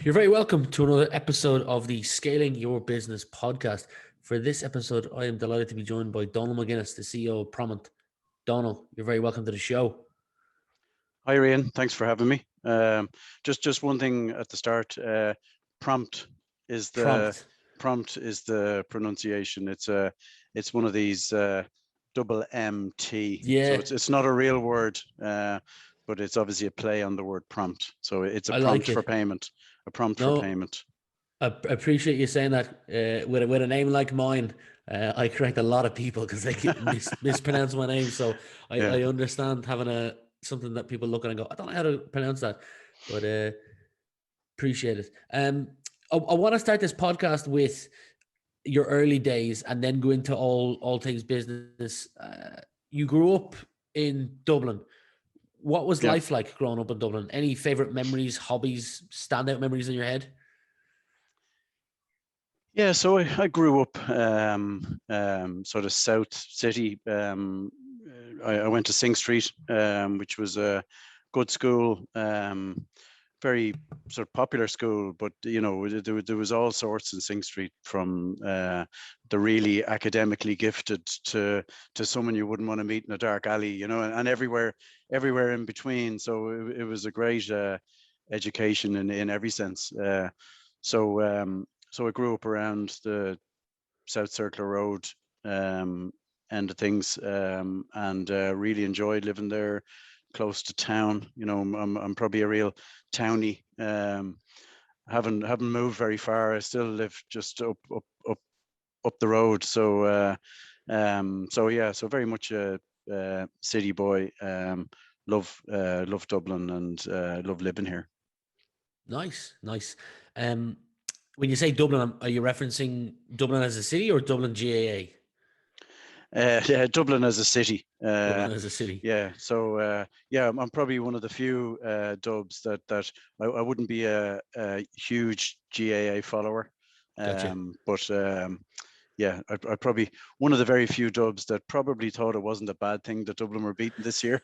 You're very welcome to another episode of the Scaling Your Business podcast. For this episode, I am delighted to be joined by Donald McGuinness, the CEO of Prompt. Donald, you're very welcome to the show. Hi, Rian. Thanks for having me. Just one thing at the start. Prompt is the Prompt. prompt is the pronunciation. It's one of these double MT. So Yeah, it's not a real word, but it's obviously a play on the word prompt. So it's a I prompt like for it. payment. A prompt for No, payment. I appreciate you saying that. With a name like mine, I correct a lot of people because they mispronounce my name. So Yeah. I understand having something that people look at and go, I don't know how to pronounce that, but appreciate it. I want to start this podcast with your early days and then go into all things business. You grew up in Dublin. What was Yeah. life like growing up in Dublin? Any favorite memories, hobbies, standout memories in your head? Yeah, so I grew up sort of South City. I went to Sing Street, which was a good school, very sort of popular school. But there was all sorts in Sing Street, from the really academically gifted to someone you wouldn't want to meet in a dark alley, and everywhere in between. So it was a great education in every sense. So. So I grew up around the South Circular Road end of things, and really enjoyed living there, close to town. I'm probably a real townie. Haven't moved very far. I still live just up the road. So very much a city boy. Love Dublin and love living here. Nice. Um, when you say Dublin, are you referencing Dublin as a city or Dublin GAA? Yeah, Dublin as a city. Dublin as a city. Yeah, so yeah, I'm probably one of the few Dubs that I wouldn't be a huge GAA follower, Gotcha. but yeah, I probably one of the very few Dubs that probably thought it wasn't a bad thing that Dublin were beaten this year.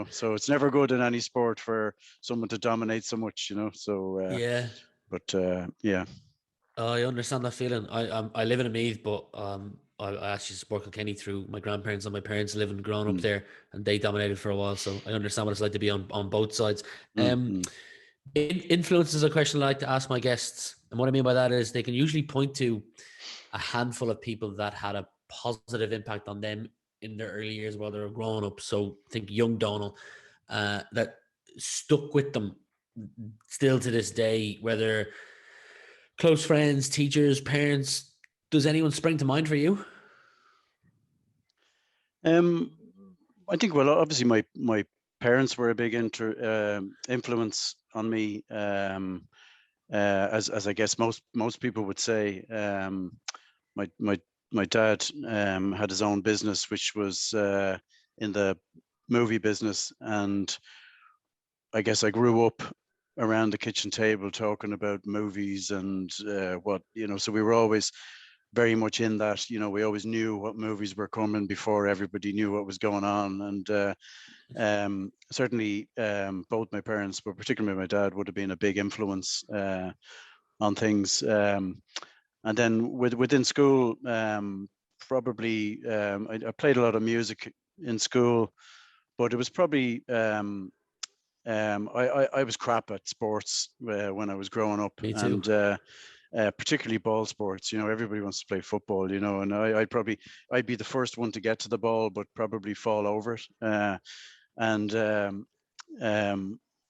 So it's never good in any sport for someone to dominate so much. So Yeah, but yeah. I understand that feeling. I live in Meath, but I actually support Kilkenny through my grandparents and my parents living growing up Mm, there, and they dominated for a while. So I understand what it's like to be on both sides. mm, mm. Influence is a question I like to ask my guests, and what I mean by that is they can usually point to a handful of people that had a positive impact on them in their early years while they were growing up. So think young Donald, that stuck with them still to this day, whether close friends, teachers, parents. Does anyone spring to mind for you? Um, I think, well, obviously my parents were a big influence on me, as I guess most people would say. My my my dad had his own business, which was in the movie business, and I guess I grew up around the kitchen table talking about movies and so we were always very much in that. We always knew what movies were coming before everybody knew what was going on. And certainly both my parents, but particularly my dad, would have been a big influence on things. And then within school, probably I played a lot of music in school, but it was probably I was crap at sports when I was growing up, Me too. and particularly ball sports. Everybody wants to play football, and I'd be the first one to get to the ball, but probably fall over it. And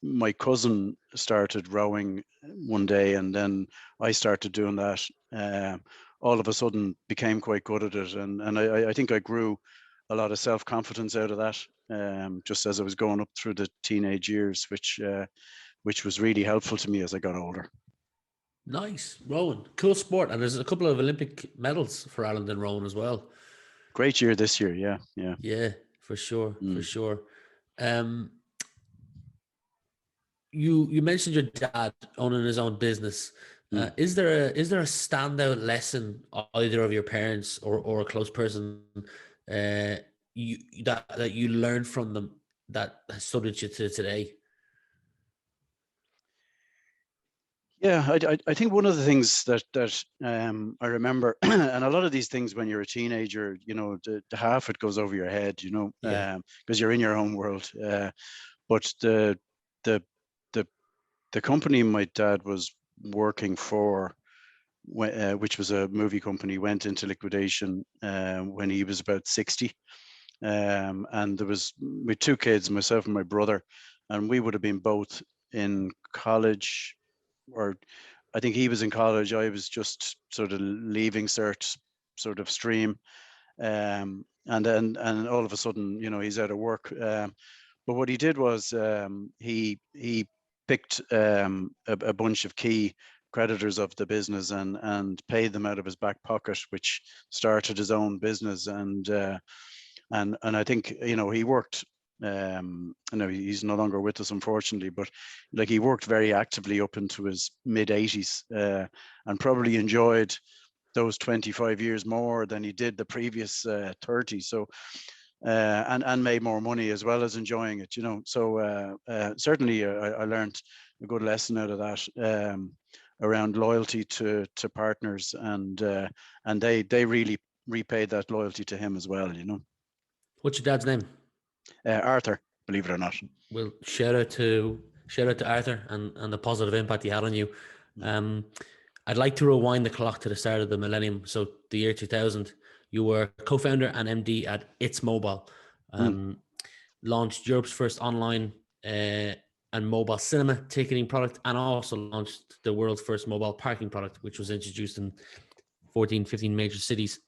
My cousin started rowing one day, and then I started doing that. All of a sudden, became quite good at it, and I think I grew a lot of self-confidence out of that, just as I was going up through the teenage years, which was really helpful to me as I got older. Nice. Rowing. Cool sport. And there's a couple of Olympic medals for Ireland in rowing as well. Great year this year, yeah. Yeah, for sure. For Mm, sure. Um, you mentioned your dad owning his own business. mm. Is there a standout lesson either of your parents or a close person uh, you that you learned from them that has stood with you to today? Yeah, I think one of the things that I remember, and a lot of these things when you're a teenager, the half it goes over your head, Yeah. because you're in your own world. But the the the company my dad was working for, which was a movie company, went into liquidation when he was about 60. And there was with two kids, myself and my brother, and we would have been both in college, or I think he was in college. I was just sort of leaving cert sort of stream. And all of a sudden, he's out of work. But what he did was he picked a bunch of key creditors of the business and paid them out of his back pocket, which started his own business. And I think he worked. I know he's no longer with us, unfortunately, but like he worked very actively up into his mid 80s, and probably enjoyed those 25 years more than he did the previous 30. So and made more money as well as enjoying it. So certainly I learned a good lesson out of that, around loyalty to partners, and they really repaid that loyalty to him as well. What's your dad's name? Arthur, believe it or not. Well, shout out to Arthur and the positive impact he had on you. I'd like to rewind the clock to the start of the millennium. So the year 2000, you were co-founder and MD at It's Mobile, launched Europe's first online and mobile cinema ticketing product, and also launched the world's first mobile parking product, which was introduced in 14, 15 major cities.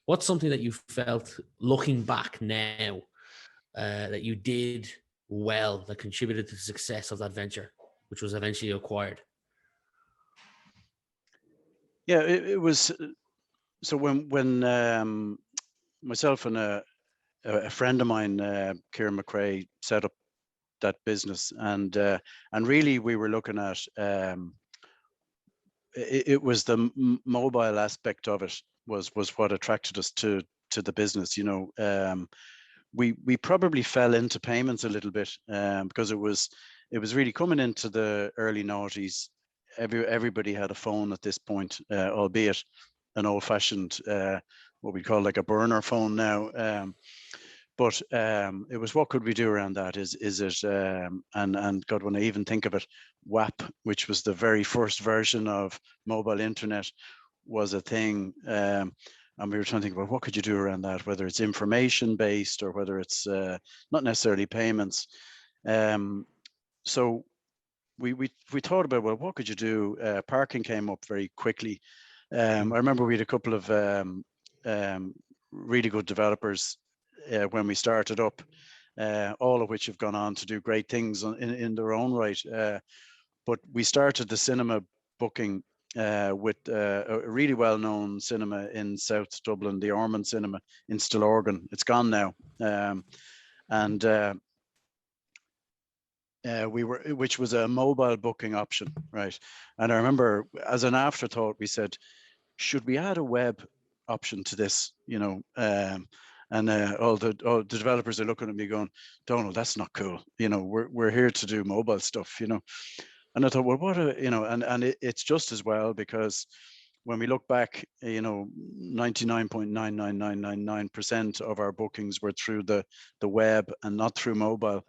What's something that you felt, looking back now, that you did well, that contributed to the success of that venture, which was eventually acquired? Yeah, it was. So when myself and a friend of mine, Kieran McRae, set up that business, and really we were looking at, it was the mobile aspect of it was what attracted us to the business. We probably fell into payments a little bit, because it was really coming into the early noughties. Everybody had a phone at this point, albeit an old-fashioned, what we call like a burner phone now. But it was, what could we do around that? Is it, and God, when I even think of it, WAP, which was the very first version of mobile internet, was a thing. And we were trying to think about what could you do around that, whether it's information based or whether it's not necessarily payments. So we thought about, well, what could you do? Parking came up very quickly. I remember we had a couple of really good developers when we started up, all of which have gone on to do great things in their own right. But we started the cinema booking with a really well-known cinema in South Dublin, the Ormond Cinema in Stillorgan. It's gone now, and which was a mobile booking option, right? And I remember, as an afterthought, we said, should we add a web option to this? And all the developers are looking at me going, Donald, that's not cool. We're here to do mobile stuff. And I thought, well, what and it's just as well, because when we look back, 99.99999% of our bookings were through the web and not through mobile.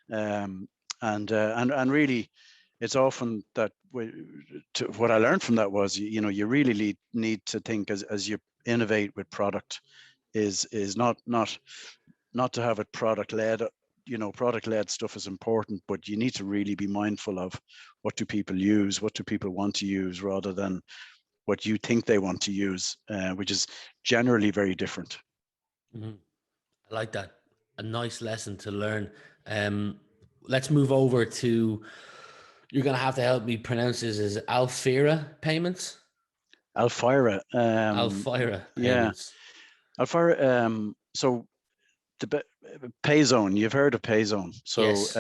And really, it's often that what I learned from that was, you really need to think as you innovate with product, is not to have it product led. Product led stuff is important, but you need to really be mindful of what do people use, what do people want to use, rather than what you think they want to use, which is generally very different. Mm-hmm. I like that. A nice lesson to learn. Let's move over to, you're going to have to help me pronounce this, is Alfira Payments? Alfira. Alfira Payments. Yeah. Alfira. So the Payzone, you've heard of Payzone. So, yes.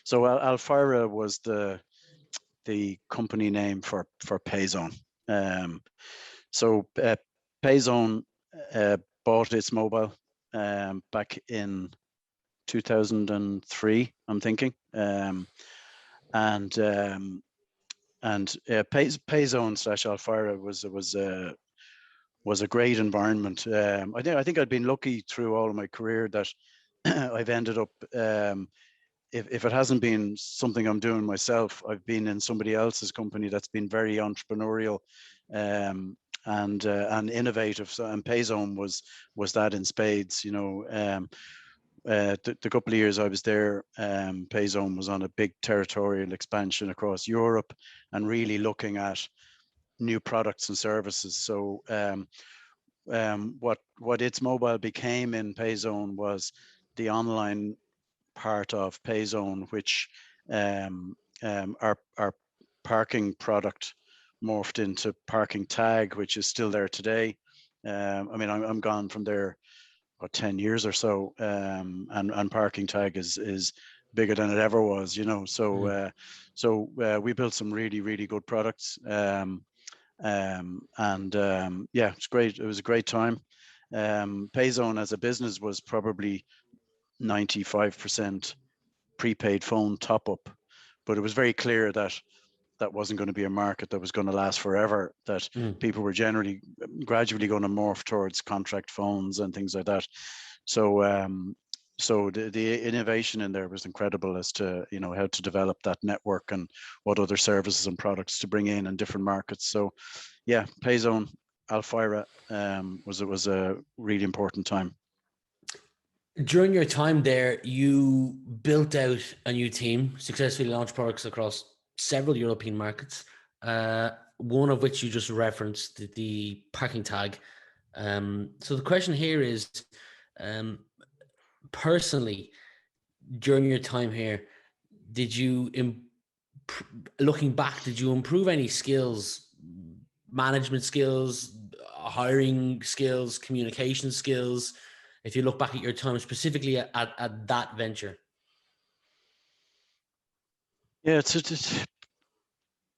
So Alfira was the company name for Payzone. So Payzone bought It's Mobile back in 2003, I'm thinking, and Payzone / Alfira was a great environment. I think I'd been lucky through all of my career that I've ended up. If it hasn't been something I'm doing myself, I've been in somebody else's company that's been very entrepreneurial and innovative. So, and Payzone was that in spades. The couple of years I was there, Payzone was on a big territorial expansion across Europe and really looking at new products and services. So what its mobile became in Payzone was the online part of Payzone, which our parking product morphed into Parking Tag, which is still there today. I mean, I'm gone from there about 10 years or so, and Parking Tag is bigger than it ever was, So we built some really, really good products, yeah, it's great. It was a great time. Payzone as a business was probably 95% prepaid phone top up, but it was very clear that that wasn't going to be a market that was going to last forever, that people were gradually going to morph towards contract phones and things like that. So so the innovation in there was incredible as to how to develop that network and what other services and products to bring in different markets. So yeah, Payzone, Alfira was a really important time. During your time there, you built out a new team, successfully launched products across several European markets, one of which you just referenced, the Parking Tag. So the question here is, personally, during your time here, did you, looking back, did you improve any skills, management skills, hiring skills, communication skills, if you look back at your time specifically at that venture? Yeah, it's a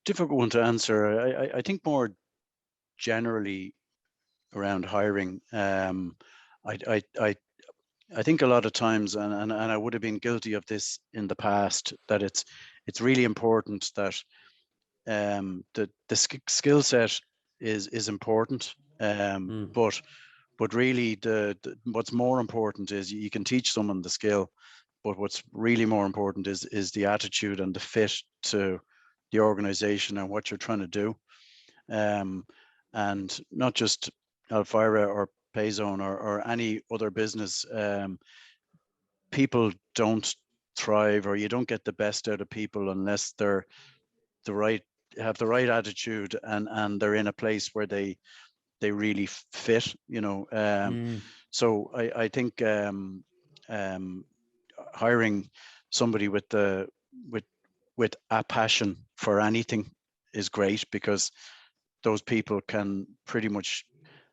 difficult one to answer. I think more generally around hiring. I think a lot of times, and I would have been guilty of this in the past, that it's really important that the skill set is important, but really what's more important is you can teach someone the skill, but what's really more important is the attitude and the fit to the organization and what you're trying to do, and not just Alfira or Payzone or any other business. People don't thrive, or you don't get the best out of people unless they're have the right attitude and they're in a place where they really fit. So I think hiring somebody with a passion for anything is great, because those people can pretty much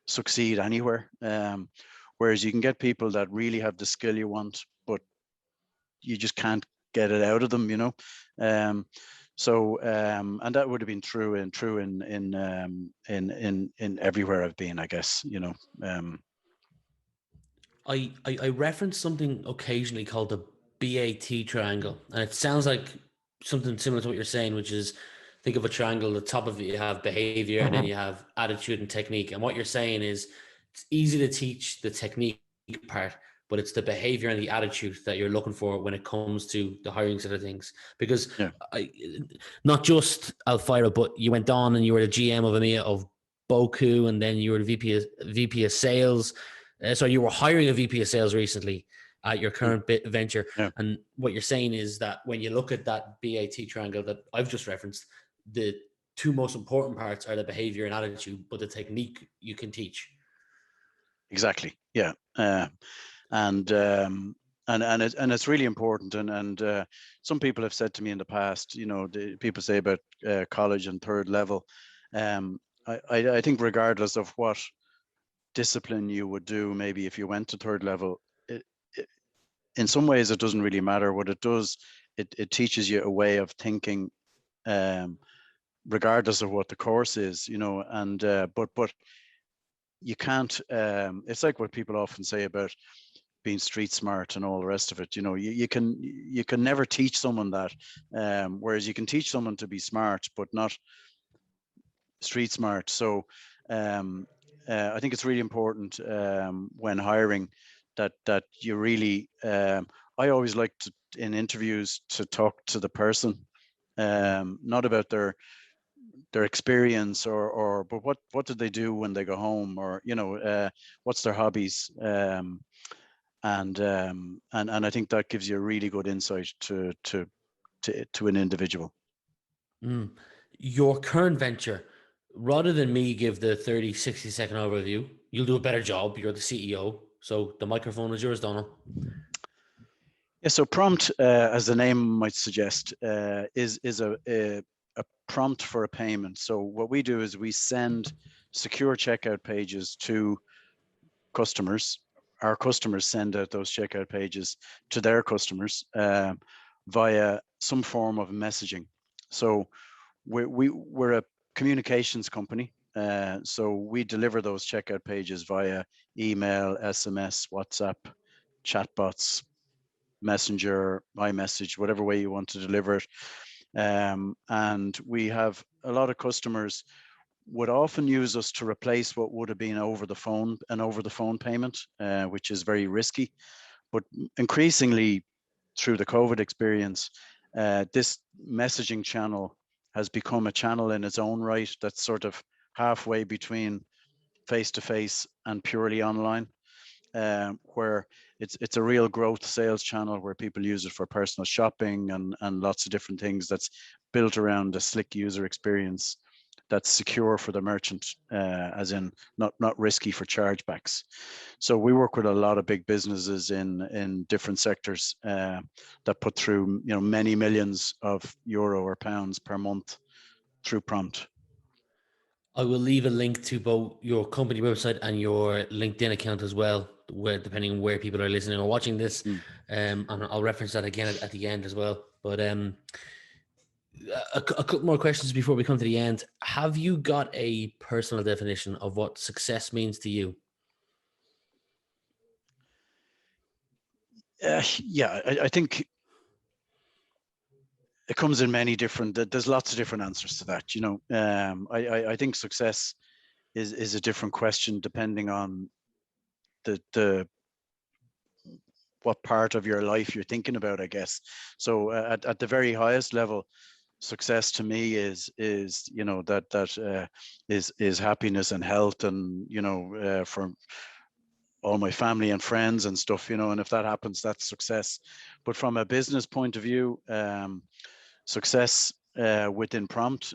succeed anywhere. Whereas you can get people that really have the skill you want, but you just can't get it out of them, So and that would have been true in everywhere I've been, I guess. I reference something occasionally called the BAT triangle, and it sounds like something similar to what you're saying, which is, think of a triangle. The top of it, you have behavior, and then you have attitude and technique. And what you're saying is, it's easy to teach the technique part, but it's the behavior and the attitude that you're looking for when it comes to the hiring side of things. Because not just Alfira, but you went on and you were the GM of EMEA of Boku, and then you were the VP of sales. So you were hiring a VP of sales recently at your current venture. Yeah. And what you're saying is that when you look at that BAT triangle that I've just referenced, the two most important parts are the behavior and attitude, but the technique you can teach. Exactly. Yeah. And it's really important. And some people have said to me in the past, people say about college and third level. I think regardless of what discipline you would do, maybe if you went to third level, in some ways it doesn't really matter. What it does, it teaches you a way of thinking, regardless of what the course is, and but you can't, it's like what people often say about being street smart and all the rest of it. You know, you can never teach someone that, whereas you can teach someone to be smart but not street smart. So I think it's really important when hiring that you really I always like to, in interviews, to talk to the person, not about their experience or but what did they do when they go home, or you know, what's their hobbies, and I think that gives you a really good insight to an individual. Your current venture, rather than me give the 30, 60-second overview, you'll do a better job. You're the CEO. So the microphone is yours, Donald. Yeah, so prompt, as the name might suggest, is a prompt for a payment. So what we do is we send secure checkout pages to customers. Our customers send out those checkout pages to their customers via some form of messaging. So we're a communications company. So we deliver those checkout pages via email, SMS, WhatsApp, chatbots, Messenger, iMessage, whatever way you want to deliver it. And we have a lot of customers would often use us to replace what would have been an over the phone payment, which is very risky. But increasingly, through the COVID experience, this messaging channel has become a channel in its own right that's sort of halfway between face-to-face and purely online, where it's a real growth sales channel where people use it for personal shopping and lots of different things, that's built around a slick user experience that's secure for the merchant, as in not risky for chargebacks. So we work with a lot of big businesses in different sectors that put through, you know, many millions of euro or pounds per month through prompt. I will leave a link to both your company website and your LinkedIn account as well, where depending on where people are listening or watching this, and I'll reference that again at the end as well. But a couple more questions before we come to the end. Have you got a personal definition of what success means to you? Yeah, I think it comes in many different. There's lots of different answers to that. You know, I think success is a different question depending on the what part of your life you're thinking about, I guess. So at the very highest level, success to me is you know that is happiness and health, and you know, for all my family and friends and stuff, you know, and if that happens, that's success. But from a business point of view, success within prompt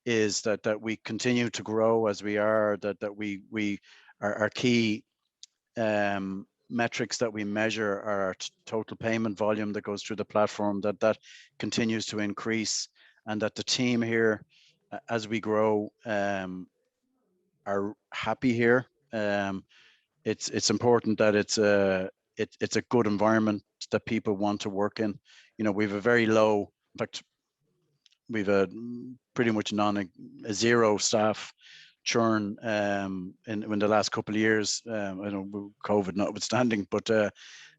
is that we continue to grow as we are, that we our key metrics that we measure are our total payment volume that goes through the platform, that continues to increase, and that the team here, as we grow, are happy here. It's important that it's a good environment that people want to work in. You know, we have a very low, in fact, we've a pretty much a zero staff churn in the last couple of years. I know COVID notwithstanding, but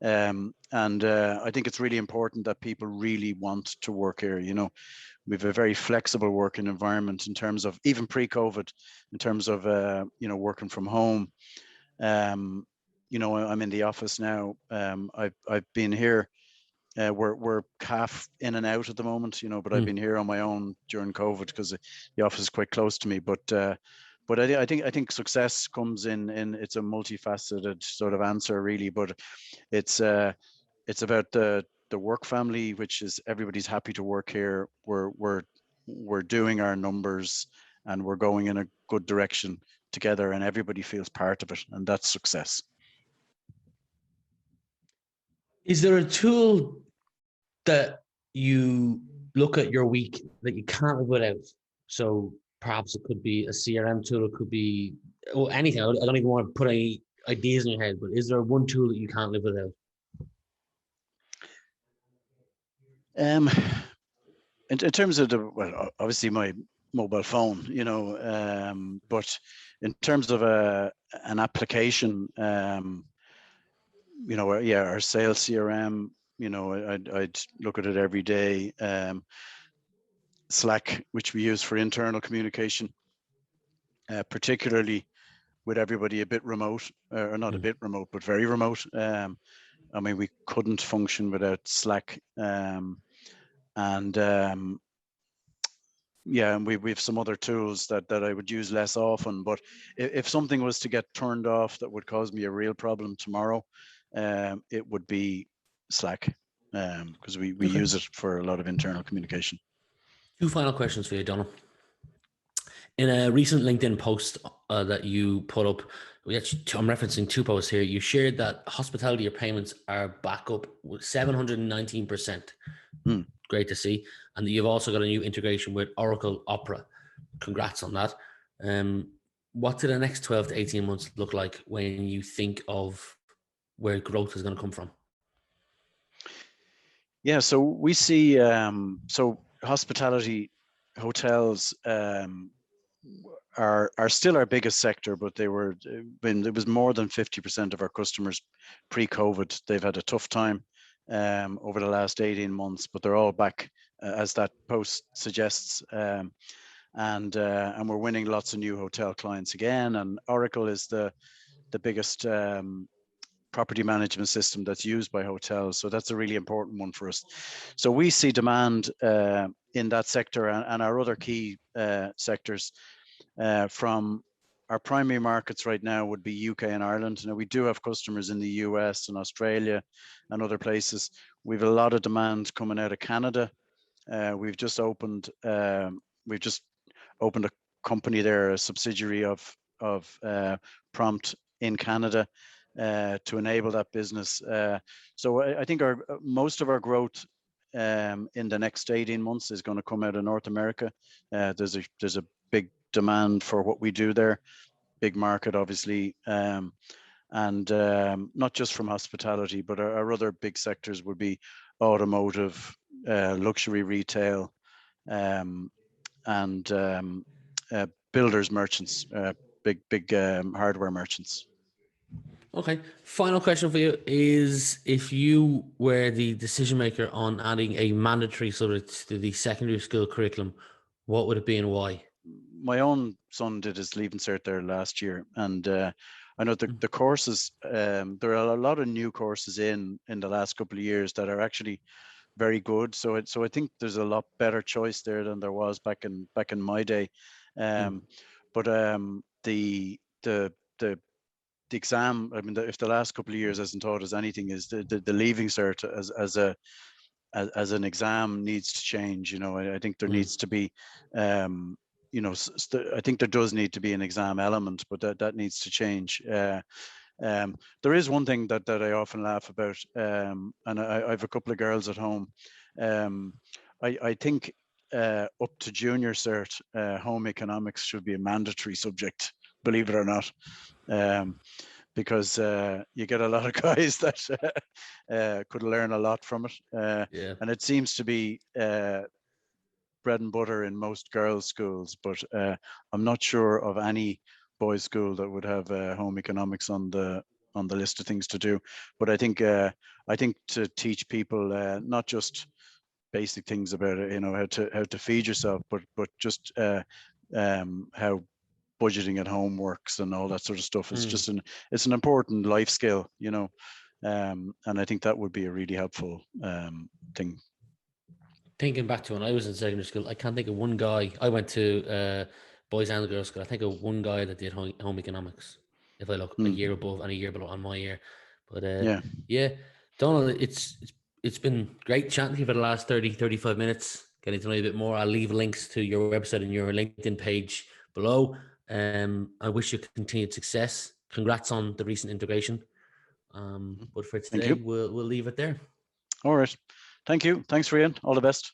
I think it's really important that people really want to work here. You know, we have a very flexible working environment in terms of, even pre-COVID, in terms of you know, working from home. You know, I'm in the office now. I've been here. We're half in and out at the moment, you know, but I've been here on my own during COVID because the office is quite close to me. But I think success comes in it's a multifaceted sort of answer, really. But it's about the work family, which is everybody's happy to work here. We're doing our numbers and we're going in a good direction together, and everybody feels part of it, and that's success. Is there a tool that you look at your week that you can't live without? So perhaps it could be a CRM tool, it could be anything. I don't even want to put any ideas in your head, but is there one tool that you can't live without? In terms of well, obviously my mobile phone, you know, but in terms of an application, yeah, our sales CRM, I'd look at it every day. Slack, which we use for internal communication, particularly with everybody a bit remote, or not a bit remote, but very remote. I mean, we couldn't function without Slack. And yeah, and we have some other tools that I would use less often. But if something was to get turned off that would cause me a real problem tomorrow, it would be Slack, because we Okay. use it for a lot of internal communication. 2 final questions for you, Donald. In a recent LinkedIn post that you put up, I'm referencing 2 posts here. You shared that hospitality payments are back up 719%. Great to see. And you've also got a new integration with Oracle Opera. Congrats on that. What do the next 12 to 18 months look like when you think of where growth is going to come from? Yeah, so we see so hospitality, hotels are still our biggest sector, but when it was more than 50% of our customers pre-COVID. They've had a tough time over the last 18 months, but they're all back, as that post suggests. And we're winning lots of new hotel clients again. And Oracle is the biggest property management system that's used by hotels. So that's a really important one for us. So we see demand in that sector and our other key sectors from our primary markets right now would be UK and Ireland. Now, we do have customers in the US and Australia and other places. We have a lot of demand coming out of Canada. We've just opened a company there, a subsidiary of Prompt in Canada, to enable that business. So I think most of our growth in the next 18 months is going to come out of North America. There's a big demand for what we do there, big market, obviously, and not just from hospitality, but our other big sectors would be automotive, luxury retail, and builders, merchants, big hardware merchants. Okay. Final question for you is, if you were the decision maker on adding a mandatory subject to the secondary school curriculum, what would it be and why? My own son did his Leaving Cert there last year, and I know the courses. There are a lot of new courses in the last couple of years that are actually very good. So I think there's a lot better choice there than there was back in my day. But the exam, I mean, if the last couple of years hasn't taught us anything, is the Leaving Cert as an exam needs to change. I think there needs to be, I think there does need to be an exam element, but that needs to change. There is one thing that I often laugh about, and I have a couple of girls at home. I think up to junior cert, home economics should be a mandatory subject, believe it or not. Because you get a lot of guys that could learn a lot from it. And it seems to be bread and butter in most girls' schools, but I'm not sure of any boys' school that would have home economics on the list of things to do. But I think to teach people not just basic things about it, how to feed yourself, but just how budgeting at home works and all that sort of stuff. It's an important life skill, and I think that would be a really helpful thing. Thinking back to when I was in secondary school, I can't think of one guy. I went to boys and girls school. I think of one guy that did home economics. If I look a year above and a year below on my year, but yeah, Donald, it's been great chatting to you for the last 35 minutes, getting to know you a bit more. I'll leave links to your website and your LinkedIn page below. I wish you continued success. Congrats on the recent integration. But for today, we'll leave it there. All right. Thank you. Thanks, Rian. All the best.